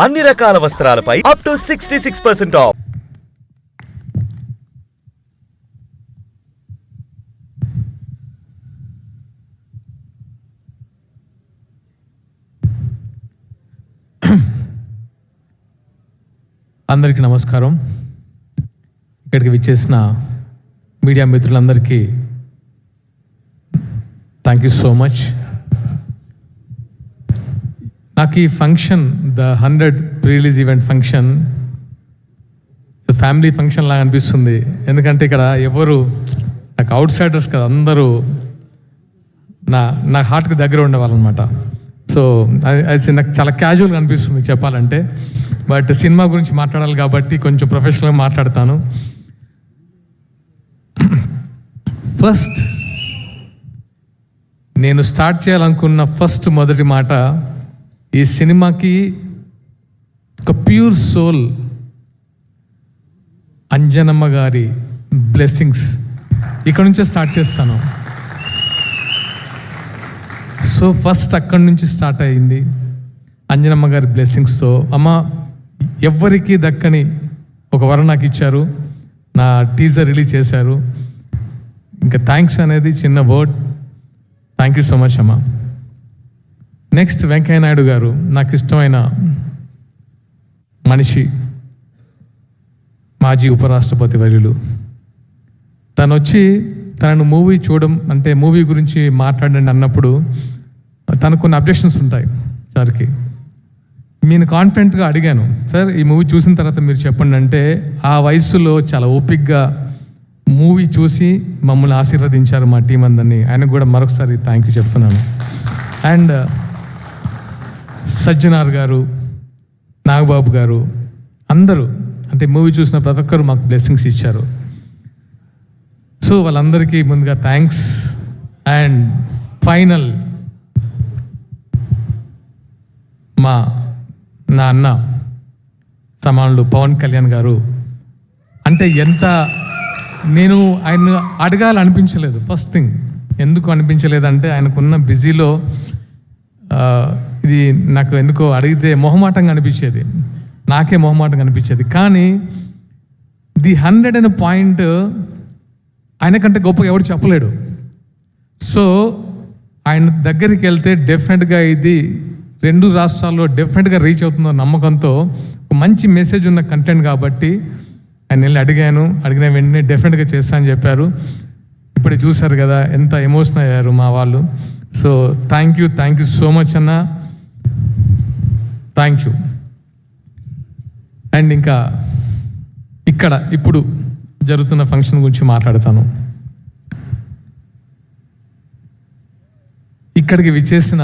అన్ని రకాల వస్త్రాలపై up to 66% of. అందరికీ నమస్కారం. ఇక్కడికి విచ్చేసిన మీడియా మిత్రులందరికీ థ్యాంక్ యూ సో మచ్. నాకు ఈ function, the 100 pre-release event function, family function లాగా అనిపిస్తుంది. ఎందుకంటే ఇక్కడ ఎవరు నాకు అవుట్ సైడర్స్ కదా, అందరూ నా హార్ట్కి దగ్గర ఉండేవాళ్ళు అనమాట. సో అది నాకు చాలా క్యాజువల్గా అనిపిస్తుంది చెప్పాలంటే. బట్ సినిమా గురించి మాట్లాడాలి కాబట్టి కొంచెం ప్రొఫెషనల్గా మాట్లాడతాను. ఫస్ట్ నేను స్టార్ట్ చేయాలనుకున్న మొదటి మాట, ఈ సినిమాకి ఒక ప్యూర్ సోల్ అంజనమ్మ గారి బ్లెస్సింగ్స్ ఇక్కడ నుంచే స్టార్ట్ చేస్తాను. సో ఫస్ట్ అక్కడి నుంచి స్టార్ట్ అయింది అంజనమ్మ గారి బ్లెస్సింగ్స్తో. అమ్మ ఎవ్వరికీ దక్కని ఒక వరం నాకు ఇచ్చారు, నా టీజర్ రిలీజ్ చేశారు. ఇంకా థ్యాంక్స్ అనేది చిన్న word. Thank you so much అమ్మ. నెక్స్ట్ వెంకయ్య నాయుడు గారు, నాకు ఇష్టమైన మనిషి, మాజీ ఉపరాష్ట్రపతి వర్యులు. తను వచ్చి తనను మూవీ చూడడం అంటే మూవీ గురించి మాట్లాడండి అన్నప్పుడు తనకు కొన్ని అబ్జెక్షన్స్ ఉంటాయి సార్కి. నేను కాన్ఫిడెంట్గా అడిగాను, సార్ ఈ మూవీ చూసిన తర్వాత మీరు చెప్పండి అంటే, ఆ వయసులో చాలా ఓపిక్గా మూవీ చూసి మమ్మల్ని ఆశీర్వదించారు మా టీం అందరినీ. ఆయనకు కూడా మరొకసారి థ్యాంక్ యూ చెప్తున్నాను. అండ్ సజ్జనార్ గారు, నాగబాబు గారు, అందరూ అంటే మూవీ చూసిన ప్రతి ఒక్కరు మాకు బ్లెస్సింగ్స్ ఇచ్చారు. సో వాళ్ళందరికీ ముందుగా థ్యాంక్స్. అండ్ ఫైనల్ నా అన్న సమానులు పవన్ కళ్యాణ్ గారు. అంటే ఎంత నేను ఆయన అడగాలనిపించలేదు. ఫస్ట్ థింగ్ ఎందుకు అనిపించలేదంటే, ఆయనకున్న బిజీలో ఇది నాకు ఎందుకో అడిగితే మొహమాటంగా అనిపించేది, నాకే మొహమాటంగా అనిపించేది. కానీ ది 100 అనే పాయింట్ ఆయనకంటే గొప్పగా ఎవరు చెప్పలేడు. సో ఆయన దగ్గరికి వెళ్తే డెఫినెట్గా ఇది 2 రాష్ట్రాల్లో డెఫినెట్గా రీచ్ అవుతుందో నమ్మకంతో ఒక మంచి మెసేజ్ ఉన్న కంటెంట్ కాబట్టి ఆయన వెళ్ళి అడిగిన వెంటనే డెఫినెట్గా చేస్తా అని చెప్పారు. ఇప్పుడు చూశారు కదా ఎంత ఎమోషనల్ అయ్యారు మా వాళ్ళు. So thank you so much అన్న, థ్యాంక్ యూ. అండ్ ఇంకా ఇప్పుడు జరుగుతున్న ఫంక్షన్ గురించి మాట్లాడతాను. ఇక్కడికి విచ్చేసిన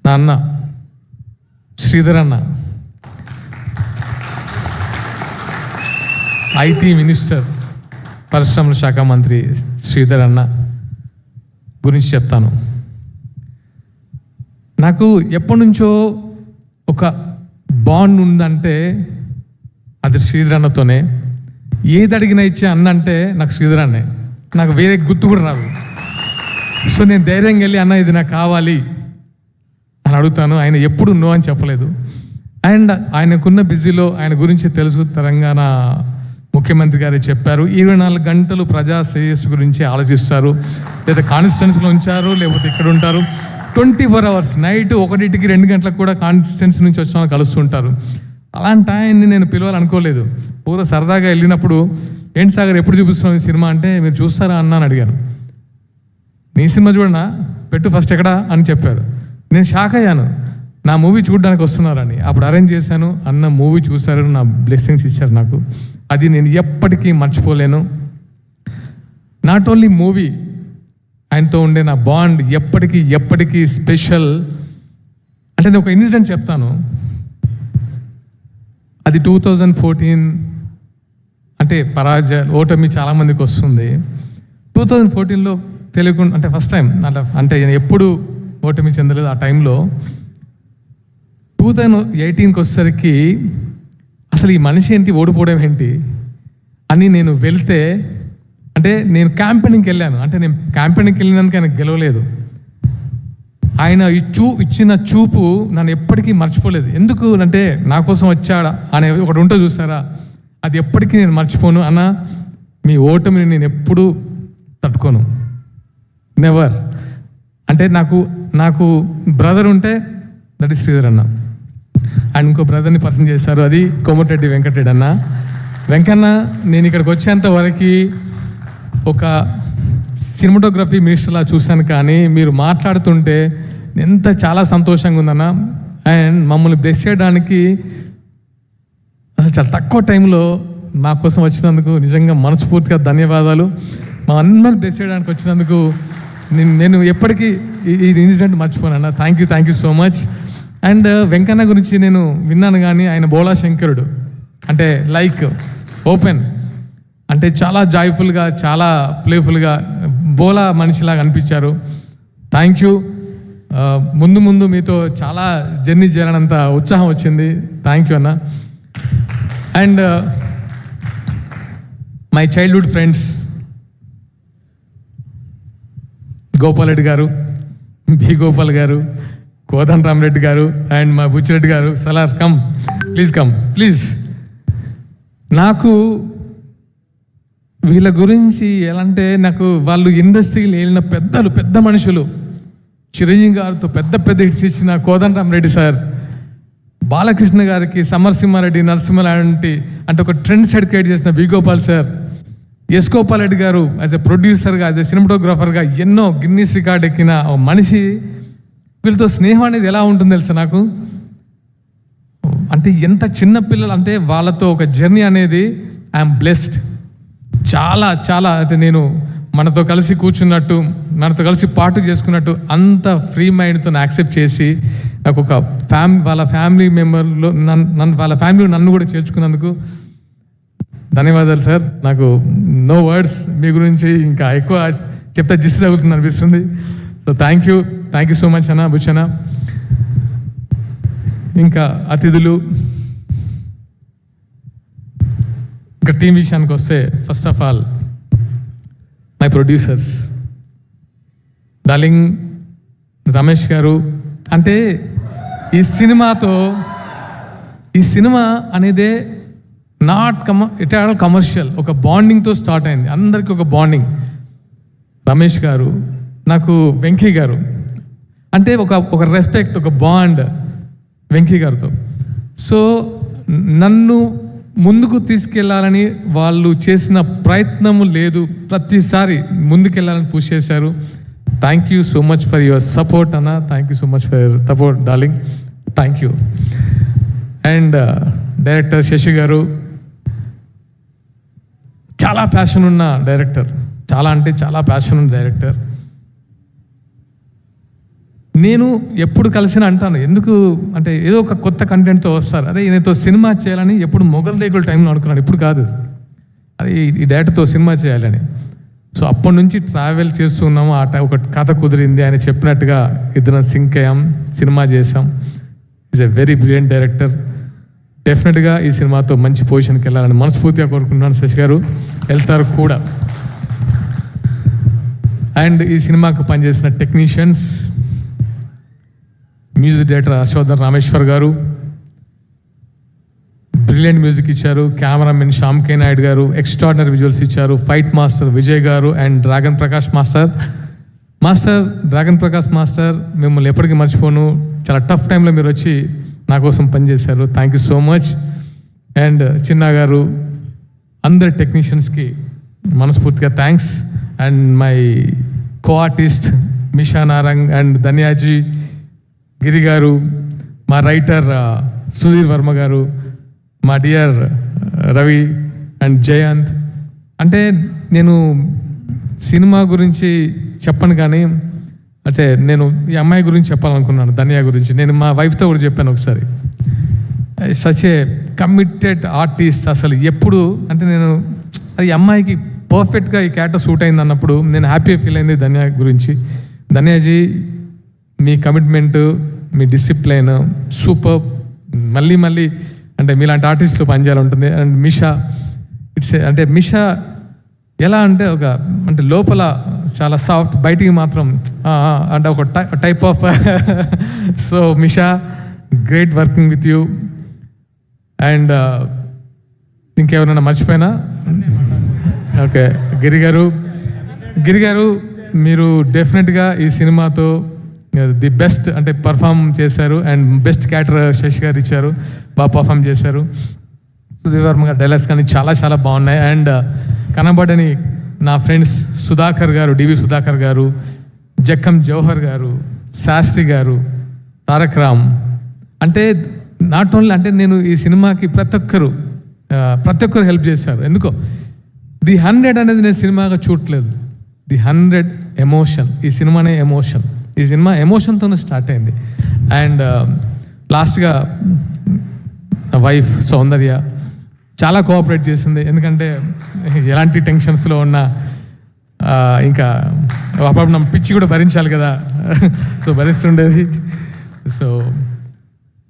నా అన్న శ్రీధర్ అన్న, ఐటీ మినిస్టర్, పరిశ్రమల శాఖ మంత్రి శ్రీధర్ అన్న గురించి చెప్తాను. నాకు ఎప్పటి నుంచో ఒక బాండ్ ఉందంటే అది శ్రీధర్ అన్నతోనే. ఏది అడిగినా ఇచ్చే అన్న అంటే నాకు శ్రీధర్ అన్నే, నాకు వేరే గుర్తు కూడా రాదు. సో నేను ధైర్యంగా వెళ్ళి అన్న ఇది నాకు కావాలి అని అడుగుతాను. ఆయన ఎప్పుడు నో అని చెప్పలేదు. అండ్ ఆయనకున్న బిజీలో ఆయన గురించి తెలుసు, తెలంగాణ ముఖ్యమంత్రి గారు చెప్పారు 24 గంటలు ప్రజా శ్రేయస్సు గురించి ఆలోచిస్తారు. లేదా కాన్స్టిట్యున్సీలో ఉంచారు, లేకపోతే ఇక్కడ ఉంటారు 24 అవర్స్. నైట్ 1కి 2 గంటలకు కూడా కాన్స్టిట్యున్సీ నుంచి వచ్చిన వాళ్ళు కలుస్తుంటారు. అలాంటి ఆయన్ని నేను పిలవాలనుకోలేదు. పూర్వ సరదాగా వెళ్ళినప్పుడు, ఏంటి సాగర్ ఎప్పుడు చూపిస్తున్నాం ఈ సినిమా అంటే, మీరు చూస్తారా అన్న అని అడిగాను. నీ సినిమా చూడనా, పెట్టు ఫస్ట్ ఎక్కడా అని చెప్పారు. నేను షాక్ అయ్యాను, నా మూవీ చూడడానికి వస్తున్నారని. అప్పుడు అరేంజ్ చేశాను, అన్న మూవీ చూశారు, నా బ్లెస్సింగ్స్ ఇచ్చారు నాకు. అది నేను ఎప్పటికీ మర్చిపోలేను. నాట్ ఓన్లీ మూవీ, ఆయనతో ఉండే నా బాండ్ ఎప్పటికీ స్పెషల్. అంటే నేను ఒక ఇన్సిడెంట్ చెప్తాను. అది 2014, అంటే ఓటమి చాలామందికి వస్తుంది. 2014లో తెలియకుండా, అంటే ఫస్ట్ టైం అట్లా, అంటే ఎప్పుడు ఓటమి చెందలేదు ఆ టైంలో. 2018కి వచ్చేసరికి అసలు ఈ మనిషి ఏంటి, ఓడిపోవడం ఏంటి అని నేను వెళ్తే, అంటే నేను క్యాంపెయినింగ్కి వెళ్ళాను. అంటే నేను క్యాంపెయినింగ్కి వెళ్ళినందుకు ఆయనకు గెలవలేదు. ఆయన ఇచ్చిన చూపు నన్ను ఎప్పటికీ మర్చిపోలేదు. ఎందుకు అంటే నా కోసం వచ్చాడా అనే ఒకటి ఉంటే చూసారా, అది ఎప్పటికీ నేను మర్చిపోను. అన్న మీ ఓటమిని నేను ఎప్పుడూ తట్టుకోను, నెవర్. అంటే నాకు బ్రదర్ ఉంటే దట్ ఈస్ శ్రీధర్ అన్న. అండ్ ఇంకో బ్రదర్ని పరిచయం చేశారు, అది కోమటిరెడ్డి వెంకటరెడ్డి అన్న. వెంకన్న నేను ఇక్కడికి వచ్చేంత వరకు ఒక సినిమాటోగ్రఫీ మినిస్టర్లా చూశాను, కానీ మీరు మాట్లాడుతుంటే ఎంత చాలా సంతోషంగా ఉందన్న. అండ్ మమ్మల్ని బ్లెస్ చేయడానికి అసలు చాలా తక్కువ టైంలో మా కోసం వచ్చినందుకు నిజంగా మనస్ఫూర్తిగా ధన్యవాదాలు. మా అందరిని బ్లెస్ చేయడానికి వచ్చినందుకు నేను ఎప్పటికీ ఈ ఇన్సిడెంట్ మర్చిపోనన్నా. Thank you so much. And Venkanna గురించి నేను విన్నాను, కానీ ఆయన బోళా శంకరుడు, అంటే లైక్ ఓపెన్, అంటే చాలా జాయ్ఫుల్గా, చాలా ప్లేఫుల్గా బోలా మనిషిలాగా అనిపించారు. Thank you. ముందు మీతో చాలా జర్నీ చేయాలన్నంత ఉత్సాహం వచ్చింది. థ్యాంక్ యూ అన్న. And my childhood friends Gopal Reddy గారు, బి గోపాల్ గారు, కోదండ రామరెడ్డి గారు, అండ్ మా బుచ్చిరెడ్డి గారు. Salaar come please. నాకు వీళ్ళ గురించి ఎలా అంటే, నాకు వాళ్ళు ఇండస్ట్రీకి వెళ్ళిన పెద్ద మనుషులు, చిరంజీవి గారితో పెద్ద హిట్స్ ఇచ్చిన కోదండ రామరెడ్డి సార్, బాలకృష్ణ గారికి సమరసింహారెడ్డి, నరసింహారెడ్డి అంటే ఒక ట్రెండ్ సెట్ క్రియేట్ చేసిన B Gopal sir, S Gopal Reddy garu as ఎ ప్రొడ్యూసర్గా, యాజ్ ఎ సినిమాటోగ్రాఫర్గా ఎన్నో గిన్నీస్ రికార్డ్ ఎక్కిన మనిషి. వీళ్ళతో స్నేహం అనేది ఎలా ఉంటుంది తెలుసా నాకు, అంటే ఎంత చిన్న పిల్లలు అంటే వాళ్ళతో ఒక జర్నీ అనేది ఐఎమ్ బ్లెస్డ్. చాలా అంటే నేను మనతో కలిసి కూర్చున్నట్టు, మనతో కలిసి పాటు చేసుకున్నట్టు అంత ఫ్రీ మైండ్తో యాక్సెప్ట్ చేసి నాకు ఒక వాళ్ళ ఫ్యామిలీ మెంబర్లో వాళ్ళ ఫ్యామిలీలో నన్ను కూడా చేర్చుకున్నందుకు ధన్యవాదాలు సార్. నాకు నో వర్డ్స్, మీ గురించి ఇంకా ఎక్కువ చెప్తే జిస్ట్ తగులుతుంది అనిపిస్తుంది. So thank you so much అన్న, బుచ్చన్న. ఇంకా అతిథులు, ఇంకా టీం విషయానికి వస్తే, first of all my producers darling Ramesh గారు. అంటే ఈ సినిమా అనేదే ఇట్ ఆల్ కమర్షియల్, ఒక బాండింగ్తో స్టార్ట్ అయింది. అందరికీ ఒక బాండింగ్. రమేష్ గారు, నాకు వెంకీ గారు అంటే ఒక రెస్పెక్ట్, ఒక బాండ్ వెంకీ గారితో. సో నన్ను ముందుకు తీసుకెళ్లాలని వాళ్ళు చేసిన ప్రయత్నము లేదు, ప్రతిసారి ముందుకెళ్ళాలని పుష్ చేశారు. Thank you so much for your support అన్న. Thank you so much for your support darling. Thank you. And director Sashi గారు, చాలా ప్యాషన్ ఉన్న డైరెక్టర్, చాలా ప్యాషన్ ఉన్న డైరెక్టర్. నేను ఎప్పుడు కలిసిన అంటాను, ఎందుకు అంటే ఏదో ఒక కొత్త కంటెంట్తో వస్తారు, అదే ఈయనతో సినిమా చేయాలని ఎప్పుడు మొగల్ రేకుల టైంలో అనుకున్నాను, ఇప్పుడు కాదు, అది ఈ డైరెక్టర్తో సినిమా చేయాలని. సో అప్పటి నుంచి ట్రావెల్ చేస్తున్నాము. ఒక కథ కుదిరింది, ఆయన చెప్పినట్టుగా ఇద్దరం సింక్ అయ్యాం, సినిమా చేసాం. Is a very brilliant director. డెఫినెట్గా ఈ సినిమాతో మంచి పొజిషన్కి వెళ్ళాలని మనస్ఫూర్తిగా కోరుకుంటున్నాను. శశి గారు వెళ్తారు కూడా. అండ్ ఈ సినిమాకు పనిచేసిన technicians, music director Harshavardhan Rameshwar garu brilliant music ఇచ్చారు. Cameraman Shyam K Naidu garu extraordinary visuals ఇచ్చారు. Fight master Vijay garu and Dragon Prakash master Dragon Prakash master, మిమ్మల్ని ఎప్పటికీ మర్చిపోను. చాలా టఫ్ టైంలో మీరు వచ్చి నా కోసం పనిచేశారు. Thank you so much. And Chinna గారు, అందరి టెక్నీషియన్స్కి మనస్ఫూర్తిగా thanks. And my co artist Misha Narang and Dhanyaji Giri గారు, మా రైటర్ సుధీర్ వర్మ గారు, మా డియర్ రవి అండ్ జయంత్. అంటే నేను సినిమా గురించి చెప్పను, కానీ అంటే నేను ఈ అమ్మాయి గురించి చెప్పాలనుకున్నాను, ధన్యా గురించి. నేను మా వైఫ్తో కూడా చెప్పాను ఒకసారి. Such a committed artist. అసలు ఎప్పుడు అంటే నేను అది అమ్మాయికి పర్ఫెక్ట్గా ఈ క్యారెక్టర్ సూట్ అయింది అన్నప్పుడు నేను హ్యాపీగా ఫీల్ అయింది ధన్యా గురించి. ధన్యాజీ, మీ కమిట్మెంటు, మీ డిసిప్లైన్ సూపర్. మళ్ళీ అంటే మీలాంటి ఆర్టిస్ట్తో పనిచేయాలి ఉంటుంది. అండ్ మిషా, అంటే మిషా ఎలా అంటే అంటే లోపల చాలా సాఫ్ట్, బయటికి మాత్రం అంటే ఒక type of. So Misha, great working with you. And ఇంకెవరైనా మర్చిపోయినా? ఓకే, గిరి గారు మీరు డెఫినెట్గా ఈ సినిమాతో ది బెస్ట్ అంటే పర్ఫామ్ చేశారు. అండ్ బెస్ట్ క్యారెక్టర్ శశి గారు ఇచ్చారు, బాగా పర్ఫామ్ చేశారు. సుధీర్ వర్మ గారు డైలాగ్స్ కానీ చాలా చాలా బాగున్నాయి. అండ్ కనబడని నా ఫ్రెండ్స్ సుధాకర్ గారు, డివి సుధాకర్ గారు, జక్కం జవహర్ గారు, శాస్త్రి గారు, తారక్ రామ్, అంటే నాట్ ఓన్లీ అంటే నేను ఈ సినిమాకి ప్రతి ఒక్కరు హెల్ప్ చేశారు. ఎందుకో ది 100 అనేది నేను సినిమాగా చూడట్లేదు, ది 100 ఎమోషన్. ఈ సినిమానే ఎమోషన్, ఈ సినిమా ఎమోషన్తోనే స్టార్ట్ అయింది. అండ్ లాస్ట్గా నా వైఫ్ సౌందర్య చాలా కోఆపరేట్ చేసింది. ఎందుకంటే ఎలాంటి టెన్షన్స్లో ఉన్నా ఇంకా అప్పుడు నా పిచ్చి కూడా భరించాలి కదా, సో భరిస్తుండేది. So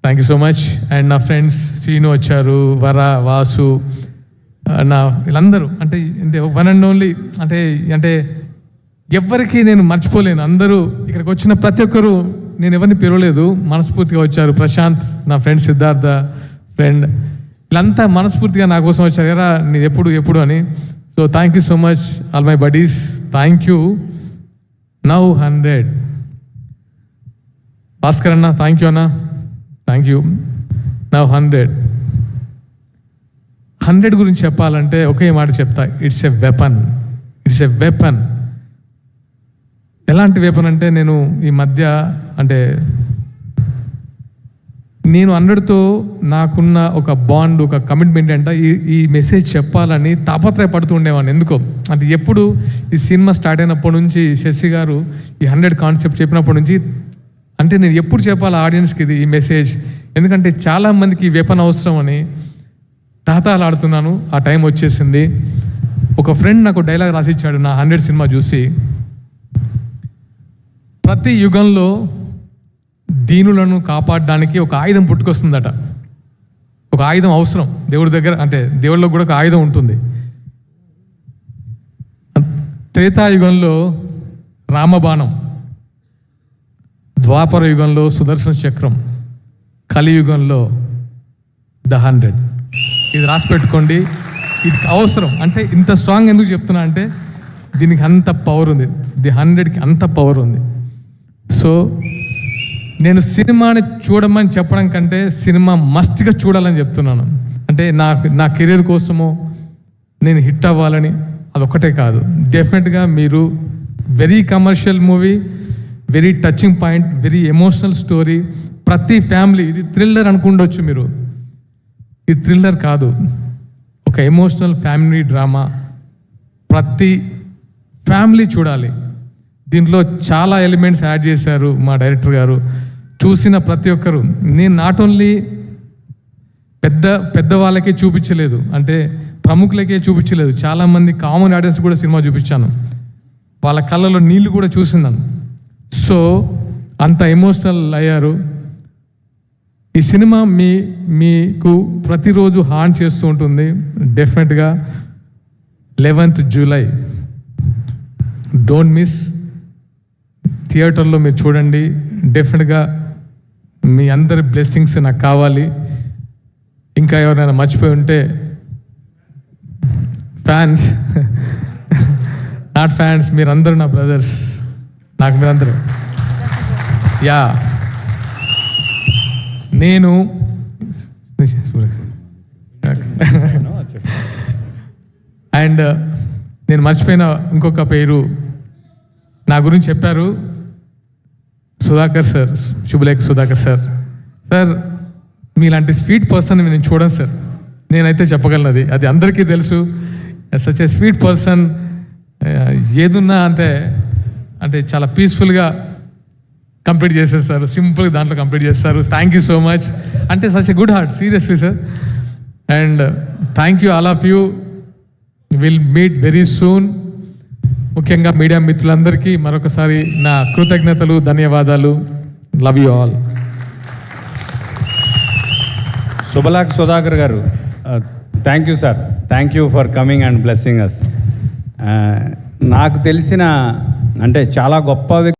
thank you so much. And నా ఫ్రెండ్స్ శ్రీను వచ్చారు, వర, వాసు, నా వీళ్ళందరూ అంటే వన్ అండ్ ఓన్లీ అంటే ఎవ్వరికి నేను మర్చిపోలేను. అందరూ ఇక్కడికి వచ్చిన ప్రతి ఒక్కరు, నేను ఎవరిని పిలవలేదు, మనస్ఫూర్తిగా వచ్చారు. ప్రశాంత్, నా ఫ్రెండ్ సిద్ధార్థ ఫ్రెండ్, వీళ్ళంతా మనస్ఫూర్తిగా నా కోసం వచ్చారు కదా, నేను ఎప్పుడు అని. So thank you so much all my buddies, thank you. Now 100. Bhaskar అన్న థ్యాంక్ యూ అన్న, థ్యాంక్ యూ. నౌ 100 గురించి చెప్పాలంటే ఒకే మాట చెప్తా, ఇట్స్ ఎ వెపన్. ఎలాంటి వెపన్ అంటే నేను ఈ మధ్య అంటే నేను 100తో నాకున్న ఒక బాండ్, ఒక కమిట్మెంట్ అంటే ఈ మెసేజ్ చెప్పాలని తాపత్రయపడుతూ ఉండేవాడిని. ఎందుకో అంటే ఎప్పుడు ఈ సినిమా స్టార్ట్ అయినప్పటి నుంచి శశి గారు ఈ 100 కాన్సెప్ట్ చెప్పినప్పటి నుంచి అంటే నేను ఎప్పుడు చెప్పాలి ఆడియన్స్కి ఇది ఈ మెసేజ్, ఎందుకంటే చాలామందికి ఈ వెపన్ అవసరం అని తాతాలాడుతున్నాను. ఆ టైం వచ్చేసింది. ఒక ఫ్రెండ్ నాకు డైలాగ్ రాసిచ్చాడు నా 100 సినిమా చూసి, ప్రతి యుగంలో దీనులను కాపాడడానికి ఒక ఆయుధం పుట్టుకొస్తుందట. ఒక ఆయుధం అవసరం దేవుడి దగ్గర, అంటే దేవుళ్ళకి కూడా ఒక ఆయుధం ఉంటుంది. త్రేతాయుగంలో రామబాణం, ద్వాపర యుగంలో సుదర్శన చక్రం, కలియుగంలో ద 100. ఇది రాసి పెట్టుకోండి, ఇది అవసరం. అంటే ఇంత స్ట్రాంగ్ ఎందుకు చెప్తున్నా అంటే దీనికి అంత పవర్ ఉంది, ది 100కి అంత పవర్ ఉంది. సో నేను సినిమాని చూడమని చెప్పడం కంటే సినిమా మస్ట్గా చూడాలని చెప్తున్నాను. అంటే నా కెరీర్ కోసమో నేను హిట్ అవ్వాలని అదొక్కటే కాదు. డెఫినెట్గా మీరు very commercial movie, very touching point, very emotional story. ప్రతి ఫ్యామిలీ, ఇది థ్రిల్లర్ అనుకుండొచ్చు మీరు, ఇది థ్రిల్లర్ కాదు, ఒక ఎమోషనల్ ఫ్యామిలీ డ్రామా. ప్రతి ఫ్యామిలీ చూడాలి. దీంట్లో చాలా ఎలిమెంట్స్ యాడ్ చేశారు మా డైరెక్టర్ గారు. చూసిన ప్రతి ఒక్కరు, నేను నాట్ ఓన్లీ పెద్ద వాళ్ళకే చూపించలేదు, అంటే ప్రముఖులకే చూపించలేదు, చాలామంది కామన్ ఆడియన్స్ కూడా సినిమా చూపించాను. వాళ్ళ కళ్ళలో నీళ్లు కూడా చూసిందాను. సో అంత ఎమోషనల్ అయ్యారు. ఈ సినిమా మీకు ప్రతిరోజు హార్న్ చేస్తూ ఉంటుంది. డెఫినెట్గా 11th జూలై డోంట్ మిస్. థియేటర్లో మీరు చూడండి. డెఫినెట్గా మీ అందరి బ్లెస్సింగ్స్ నాకు కావాలి. ఇంకా ఎవరైనా మర్చిపోయి ఉంటే ఫ్యాన్స్, నాట్ ఫ్యాన్స్, మీరందరూ నా బ్రదర్స్, నాకు మీరందరూ. యా, నేను అండ్ నేను మర్చిపోయిన ఇంకొక పేరు నా గురించి చెప్పారు, సుధాకర్ సార్, శుభలేఖ సుధాకర్ సార్. సార్ మీలాంటి స్వీట్ పర్సన్ నేను చూడను సార్, నేనైతే చెప్పగలను. అది అందరికీ తెలుసు. Such a sweet person. ఏదున్నా అంటే చాలా పీస్ఫుల్గా కంప్లీట్ చేసేస్తారు, సింపుల్గా దాంట్లో కంప్లీట్ చేస్తారు. Thank you so much. అంటే such a good heart, seriously sir. And thank you all of you. Will meet very soon. ముఖ్యంగా మీడియా మిత్రులందరికీ మరొకసారి నా కృతజ్ఞతలు, ధన్యవాదాలు. Love you all. Subhalekha Sudhakar గారు, thank you sir. Thank you for coming and blessing us. నాకు తెలిసిన అంటే చాలా గొప్ప వ్యక్తి